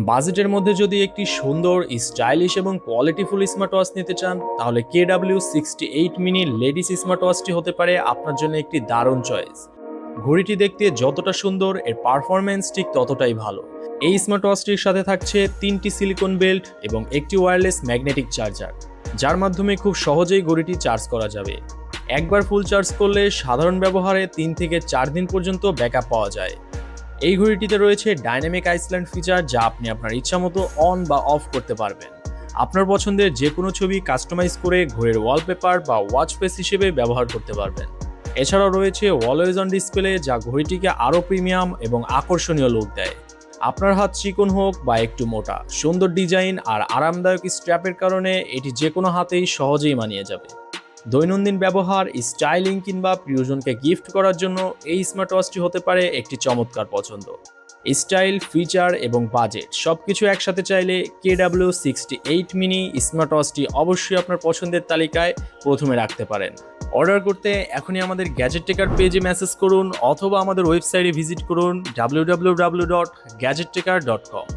বাজেটের মধ্যে যদি একটি সুন্দর, স্টাইলিশ এবং কোয়ালিটিফুল স্মার্ট ওয়াচ নিতে চান, তাহলে KW68 মিনি লেডিস স্মার্ট ওয়াচটি হতে পারে আপনার জন্য একটি দারুণ চয়েস। ঘড়িটি দেখতে যতটা সুন্দর, এর পারফরম্যান্স ঠিক ততটাই ভালো। এই স্মার্ট ওয়াচটির সাথে থাকছে 3টি সিলিকন বেল্ট এবং একটি ওয়্যারলেস ম্যাগনেটিক চার্জার, যার মাধ্যমে খুব সহজেই ঘড়িটি চার্জ করা যাবে। একবার ফুল চার্জ করলে সাধারণ ব্যবহারে 3 থেকে 4 দিন পর্যন্ত ব্যাকআপ পাওয়া যায়। এই ঘড়িটিতে রয়েছে ডাইনামিক আইসল্যান্ড ফিচার, যা আপনি আপনার ইচ্ছামতো অন বা অফ করতে পারবেন। আপনার পছন্দের যে কোনো ছবি কাস্টমাইজ করে ঘড়ির ওয়ালপেপার বা ওয়াচ ফেস হিসেবে ব্যবহার করতে পারবেন। এছাড়াও রয়েছে অলওয়েজ অন ডিসপ্লে, যা ঘড়িটিকে আরও প্রিমিয়াম এবং আকর্ষণীয় লুক দেয়। আপনার হাত চিকন হোক বা একটু মোটা, সুন্দর ডিজাইন আর আরামদায়ক স্ট্র্যাপের কারণে এটি যে কোনো হাতেই সহজেই মানিয়ে যাবে। দৈনন্দিন ব্যবহার, স্টাইলিং কিংবা প্রিয়জনকে গিফট করার জন্য এই স্মার্ট ওয়াচটি হতে পারে একটি চমৎকার পছন্দ। স্টাইল, ফিচার এবং বাজেট সবকিছু একসাথে চাইলে KW68 মিনি স্মার্ট ওয়াচটি অবশ্যই আপনার পছন্দের তালিকায় প্রথমে রাখতে পারেন। অর্ডার করতে এখনই আমাদের গ্যাজেট টেকার পেজে মেসেজ করুন অথবা আমাদের ওয়েবসাইটে ভিজিট করুন www.gadgettaker.com।